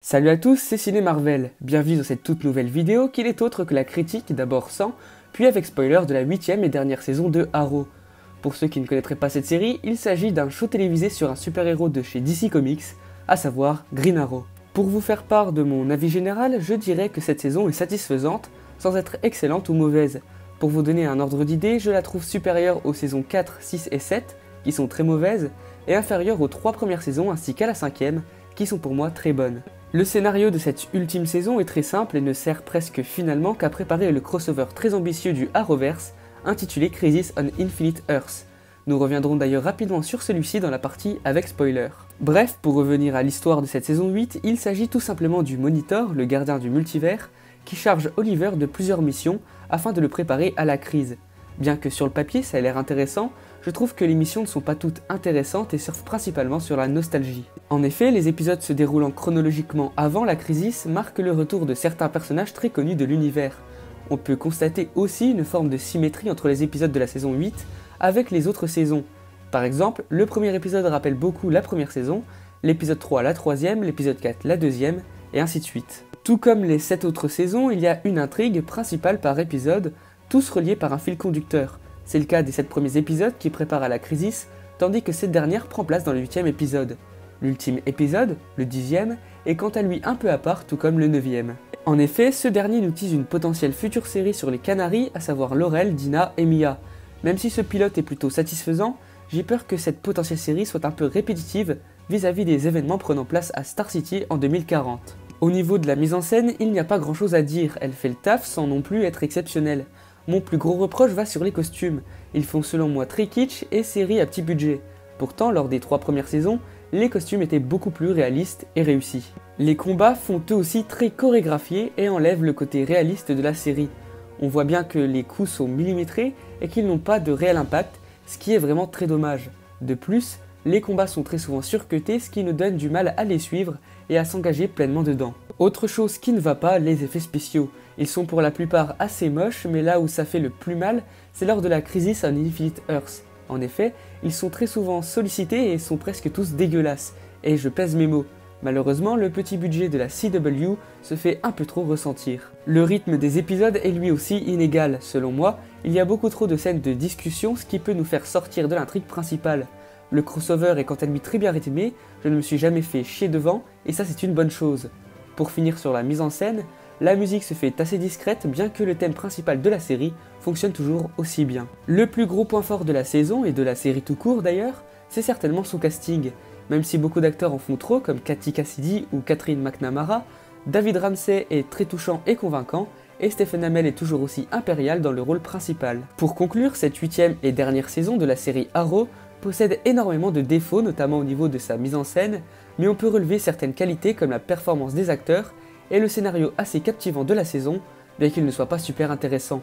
Salut à tous, c'est Ciné Marvel. Bienvenue dans cette toute nouvelle vidéo qui n'est autre que la critique, d'abord sans, puis avec spoiler de la 8ème et dernière saison de Arrow. Pour ceux qui ne connaîtraient pas cette série, il s'agit d'un show télévisé sur un super-héros de chez DC Comics, à savoir Green Arrow. Pour vous faire part de mon avis général, je dirais que cette saison est satisfaisante, sans être excellente ou mauvaise. Pour vous donner un ordre d'idée, je la trouve supérieure aux saisons 4, 6 et 7, qui sont très mauvaises, et inférieure aux 3 premières saisons ainsi qu'à la 5ème, qui sont pour moi très bonnes. Le scénario de cette ultime saison est très simple et ne sert presque finalement qu'à préparer le crossover très ambitieux du Arrowverse, intitulé Crisis on Infinite Earths. Nous reviendrons d'ailleurs rapidement sur celui-ci dans la partie avec spoiler. Bref, pour revenir à l'histoire de cette saison 8, il s'agit tout simplement du Monitor, le gardien du multivers, qui charge Oliver de plusieurs missions afin de le préparer à la crise. Bien que sur le papier ça ait l'air intéressant, je trouve que les missions ne sont pas toutes intéressantes et surfent principalement sur la nostalgie. En effet, les épisodes se déroulant chronologiquement avant la Crisis marquent le retour de certains personnages très connus de l'univers. On peut constater aussi une forme de symétrie entre les épisodes de la saison 8 avec les autres saisons. Par exemple, le premier épisode rappelle beaucoup la première saison, l'épisode 3 la troisième, l'épisode 4 la deuxième, et ainsi de suite. Tout comme les 7 autres saisons, il y a une intrigue principale par épisode, tous reliés par un fil conducteur. C'est le cas des 7 premiers épisodes qui préparent à la Crisis, tandis que cette dernière prend place dans le 8ème épisode. L'ultime épisode, le 10ème, est quant à lui un peu à part, tout comme le 9ème. En effet, ce dernier nous tease une potentielle future série sur les Canaries, à savoir Laurel, Dina et Mia. Même si ce pilote est plutôt satisfaisant, j'ai peur que cette potentielle série soit un peu répétitive vis-à-vis des événements prenant place à Star City en 2040. Au niveau de la mise en scène, il n'y a pas grand chose à dire, elle fait le taf sans non plus être exceptionnelle. Mon plus gros reproche va sur les costumes, ils font selon moi très kitsch et série à petit budget. Pourtant, lors des 3 premières saisons, les costumes étaient beaucoup plus réalistes et réussis. Les combats font eux aussi très chorégraphiés et enlèvent le côté réaliste de la série. On voit bien que les coups sont millimétrés et qu'ils n'ont pas de réel impact, ce qui est vraiment très dommage. De plus, les combats sont très souvent surcutés, ce qui nous donne du mal à les suivre et à s'engager pleinement dedans. Autre chose qui ne va pas, les effets spéciaux. Ils sont pour la plupart assez moches, mais là où ça fait le plus mal, c'est lors de la Crisis on Infinite Earths. En effet, ils sont très souvent sollicités et sont presque tous dégueulasses. Et je pèse mes mots. Malheureusement, le petit budget de la CW se fait un peu trop ressentir. Le rythme des épisodes est lui aussi inégal. Selon moi, il y a beaucoup trop de scènes de discussion, ce qui peut nous faire sortir de l'intrigue principale. Le crossover est quant à lui très bien rythmé, je ne me suis jamais fait chier devant, et ça c'est une bonne chose. Pour finir sur la mise en scène, la musique se fait assez discrète bien que le thème principal de la série fonctionne toujours aussi bien. Le plus gros point fort de la saison, et de la série tout court d'ailleurs, c'est certainement son casting. Même si beaucoup d'acteurs en font trop, comme Katy Cassidy ou Catherine McNamara, David Ramsey est très touchant et convaincant, et Stephen Amell est toujours aussi impérial dans le rôle principal. Pour conclure, cette 8ème et dernière saison de la série Arrow possède énormément de défauts, notamment au niveau de sa mise en scène, mais on peut relever certaines qualités comme la performance des acteurs et le scénario assez captivant de la saison, bien qu'il ne soit pas super intéressant.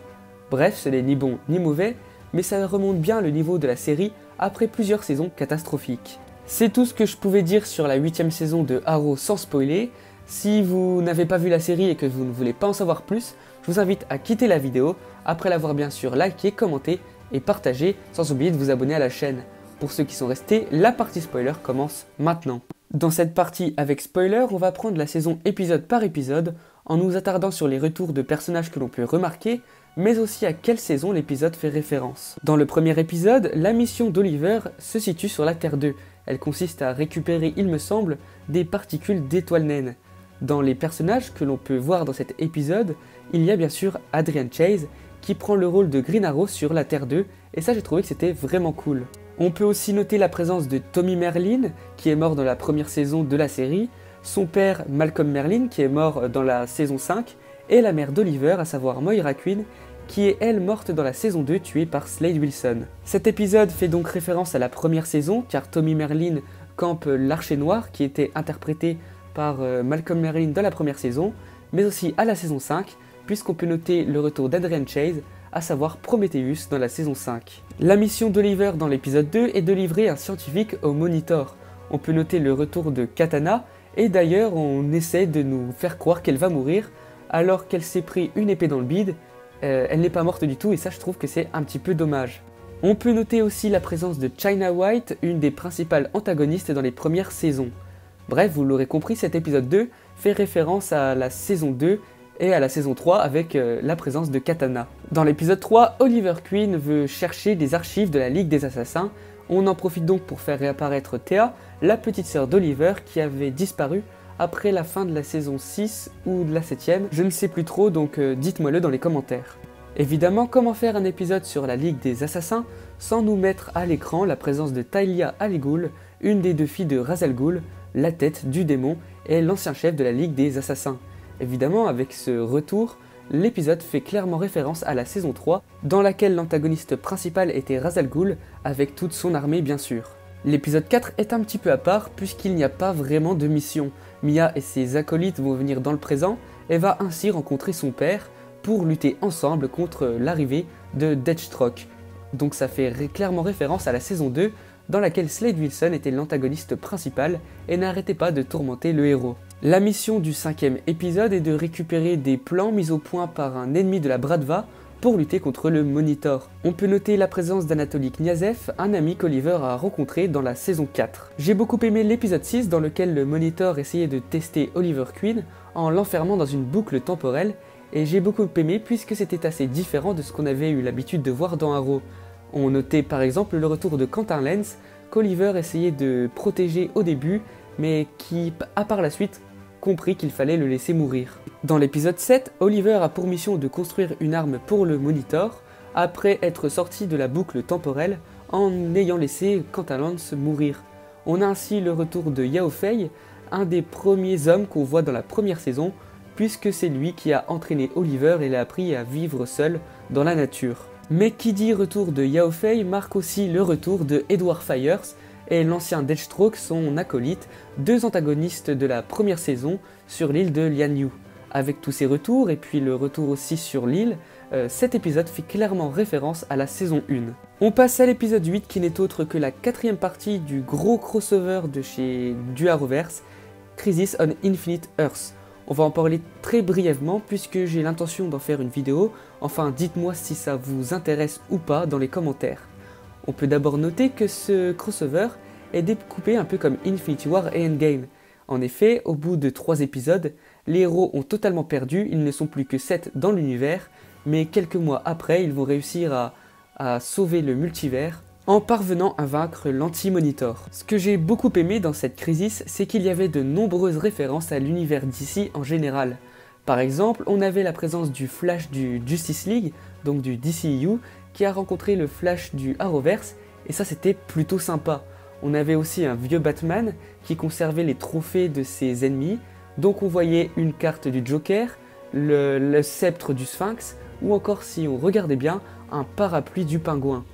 Bref, ce n'est ni bon ni mauvais, mais ça remonte bien le niveau de la série après plusieurs saisons catastrophiques. C'est tout ce que je pouvais dire sur la 8ème saison de Arrow sans spoiler. Si vous n'avez pas vu la série et que vous ne voulez pas en savoir plus, je vous invite à quitter la vidéo, après l'avoir bien sûr liké, commenté et partagé, sans oublier de vous abonner à la chaîne. Pour ceux qui sont restés, la partie spoiler commence maintenant. Dans cette partie avec spoiler, on va prendre la saison épisode par épisode, en nous attardant sur les retours de personnages que l'on peut remarquer, mais aussi à quelle saison l'épisode fait référence. Dans le premier épisode, la mission d'Oliver se situe sur la Terre 2. Elle consiste à récupérer, il me semble, des particules d'étoiles naines. Dans les personnages que l'on peut voir dans cet épisode, il y a bien sûr Adrian Chase, qui prend le rôle de Green Arrow sur la Terre 2, et ça j'ai trouvé que c'était vraiment cool. On peut aussi noter la présence de Tommy Merlyn, qui est mort dans la première saison de la série, son père Malcolm Merlyn, qui est mort dans la saison 5, et la mère d'Oliver, à savoir Moira Queen, qui est elle morte dans la saison 2 tuée par Slade Wilson. Cet épisode fait donc référence à la première saison, car Tommy Merlyn campe l'Archer Noir, qui était interprété par Malcolm Merlyn dans la première saison, mais aussi à la saison 5, puisqu'on peut noter le retour d'Adrian Chase, à savoir Prometheus dans la saison 5. La mission d'Oliver dans l'épisode 2 est de livrer un scientifique au Monitor. On peut noter le retour de Katana, et d'ailleurs on essaie de nous faire croire qu'elle va mourir, alors qu'elle s'est pris une épée dans le bide. Elle n'est pas morte du tout et ça je trouve que c'est un petit peu dommage. On peut noter aussi la présence de China White, une des principales antagonistes dans les premières saisons. Bref, vous l'aurez compris, cet épisode 2 fait référence à la saison 2 et à la saison 3 avec la présence de Katana. Dans l'épisode 3, Oliver Queen veut chercher des archives de la Ligue des Assassins. On en profite donc pour faire réapparaître Thea, la petite sœur d'Oliver qui avait disparu après la fin de la saison 6 ou de la 7ème, je ne sais plus trop, donc dites-moi-le dans les commentaires. Évidemment, comment faire un épisode sur la Ligue des Assassins sans nous mettre à l'écran la présence de Talia al Ghul, une des deux filles de Ra's al Ghul, la tête du démon et l'ancien chef de la Ligue des Assassins. Évidemment, avec ce retour, l'épisode fait clairement référence à la saison 3, dans laquelle l'antagoniste principal était Ra's al Ghul, avec toute son armée bien sûr. L'épisode 4 est un petit peu à part puisqu'il n'y a pas vraiment de mission. Mia et ses acolytes vont venir dans le présent et va ainsi rencontrer son père pour lutter ensemble contre l'arrivée de Deathstroke. Donc ça fait clairement référence à la saison 2 dans laquelle Slade Wilson était l'antagoniste principal et n'arrêtait pas de tourmenter le héros. La mission du 5e épisode est de récupérer des plans mis au point par un ennemi de la Bratva pour lutter contre le Monitor. On peut noter la présence d'Anatoly Kniazev, un ami qu'Oliver a rencontré dans la saison 4. J'ai beaucoup aimé l'épisode 6 dans lequel le Monitor essayait de tester Oliver Queen en l'enfermant dans une boucle temporelle, et j'ai beaucoup aimé puisque c'était assez différent de ce qu'on avait eu l'habitude de voir dans Arrow. On notait par exemple le retour de Quentin Lance qu'Oliver essayait de protéger au début, mais qui a par la suite compris qu'il fallait le laisser mourir. Dans l'épisode 7, Oliver a pour mission de construire une arme pour le Monitor, après être sorti de la boucle temporelle en ayant laissé Quentin Lance mourir. On a ainsi le retour de Yao Fei, un des premiers hommes qu'on voit dans la première saison, puisque c'est lui qui a entraîné Oliver et l'a appris à vivre seul dans la nature. Mais qui dit retour de Yao Fei marque aussi le retour de Edward Fires et l'ancien Deathstroke, son acolyte, deux antagonistes de la première saison sur l'île de Lian Yu. Avec tous ces retours et puis le retour aussi sur l'île, cet épisode fait clairement référence à la saison 1. On passe à l'épisode 8 qui n'est autre que la 4ème partie du gros crossover de chez Arrowverse, Crisis on Infinite Earths. On va en parler très brièvement puisque j'ai l'intention d'en faire une vidéo, enfin dites-moi si ça vous intéresse ou pas dans les commentaires. On peut d'abord noter que ce crossover est découpé un peu comme Infinity War et Endgame. En effet, au bout de 3 épisodes, les héros ont totalement perdu, ils ne sont plus que 7 dans l'univers, mais quelques mois après, ils vont réussir à sauver le multivers en parvenant à vaincre l'Anti-Monitor. Ce que j'ai beaucoup aimé dans cette crisis, c'est qu'il y avait de nombreuses références à l'univers DC en général. Par exemple, on avait la présence du Flash du Justice League, donc du DCEU, qui a rencontré le Flash du Arrowverse, et ça c'était plutôt sympa. On avait aussi un vieux Batman qui conservait les trophées de ses ennemis, donc on voyait une carte du Joker, le sceptre du Sphinx, ou encore si on regardait bien, un parapluie du Pingouin.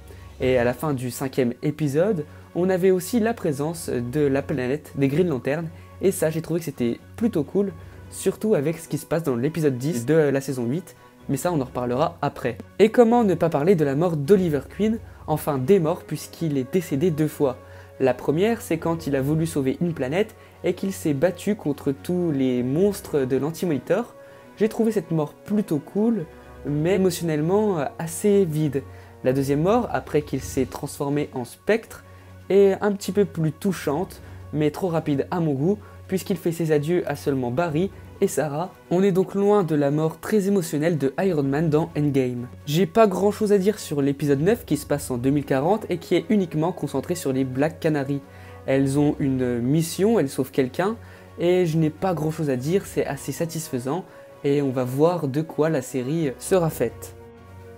Et à la fin du 5e épisode, on avait aussi la présence de la planète des Green Lanterns, et ça j'ai trouvé que c'était plutôt cool, surtout avec ce qui se passe dans l'épisode 10 de la saison 8, mais ça on en reparlera après. Et comment ne pas parler de la mort d'Oliver Queen, enfin des morts puisqu'il est décédé 2 fois. La première, c'est quand il a voulu sauver une planète et qu'il s'est battu contre tous les monstres de l'Anti-Monitor. J'ai trouvé cette mort plutôt cool, mais émotionnellement assez vide. La deuxième mort, après qu'il s'est transformé en spectre, est un petit peu plus touchante, mais trop rapide à mon goût, puisqu'il fait ses adieux à seulement Barry et Sarah. On est donc loin de la mort très émotionnelle de Iron Man dans Endgame. J'ai pas grand chose à dire sur l'épisode 9 qui se passe en 2040 et qui est uniquement concentré sur les Black Canary. Elles ont une mission, elles sauvent quelqu'un, et je n'ai pas grand chose à dire, c'est assez satisfaisant, et on va voir de quoi la série sera faite.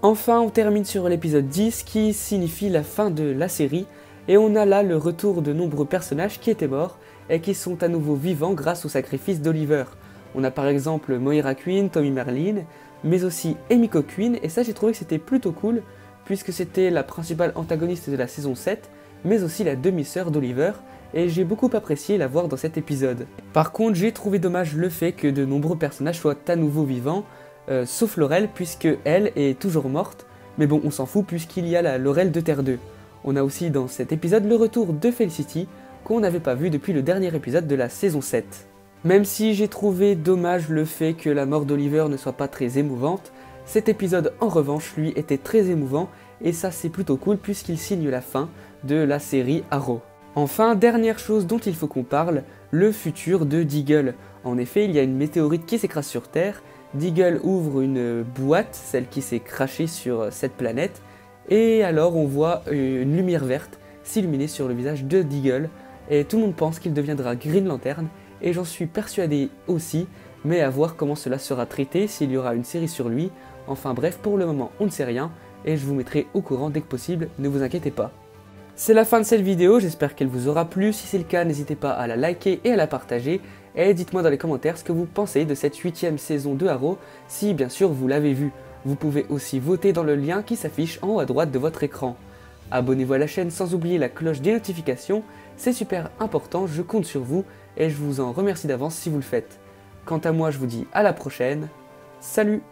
Enfin, on termine sur l'épisode 10 qui signifie la fin de la série, et on a là le retour de nombreux personnages qui étaient morts et qui sont à nouveau vivants grâce au sacrifice d'Oliver. On a par exemple Moira Queen, Tommy Merlyn, mais aussi Emiko Queen, et ça j'ai trouvé que c'était plutôt cool, puisque c'était la principale antagoniste de la saison 7, mais aussi la demi-sœur d'Oliver, et j'ai beaucoup apprécié la voir dans cet épisode. Par contre, j'ai trouvé dommage le fait que de nombreux personnages soient à nouveau vivants, sauf Laurel, puisque elle est toujours morte, mais bon, on s'en fout puisqu'il y a la Laurel de Terre 2. On a aussi dans cet épisode le retour de Felicity, qu'on n'avait pas vu depuis le dernier épisode de la saison 7. Même si j'ai trouvé dommage le fait que la mort d'Oliver ne soit pas très émouvante, cet épisode en revanche lui était très émouvant, et ça c'est plutôt cool puisqu'il signe la fin de la série Arrow. Enfin, dernière chose dont il faut qu'on parle, le futur de Deagle. En effet, il y a une météorite qui s'écrase sur Terre, Deagle ouvre une boîte, celle qui s'est crachée sur cette planète, et alors on voit une lumière verte s'illuminer sur le visage de Deagle, et tout le monde pense qu'il deviendra Green Lantern, et j'en suis persuadé aussi, mais à voir comment cela sera traité, s'il y aura une série sur lui. Enfin bref, pour le moment on ne sait rien, et je vous mettrai au courant dès que possible, ne vous inquiétez pas. C'est la fin de cette vidéo, j'espère qu'elle vous aura plu. Si c'est le cas, n'hésitez pas à la liker et à la partager. Et dites-moi dans les commentaires ce que vous pensez de cette 8ème saison de Arrow, si bien sûr vous l'avez vu. Vous pouvez aussi voter dans le lien qui s'affiche en haut à droite de votre écran. Abonnez-vous à la chaîne sans oublier la cloche des notifications, c'est super important, je compte sur vous et je vous en remercie d'avance si vous le faites. Quant à moi, je vous dis à la prochaine, salut!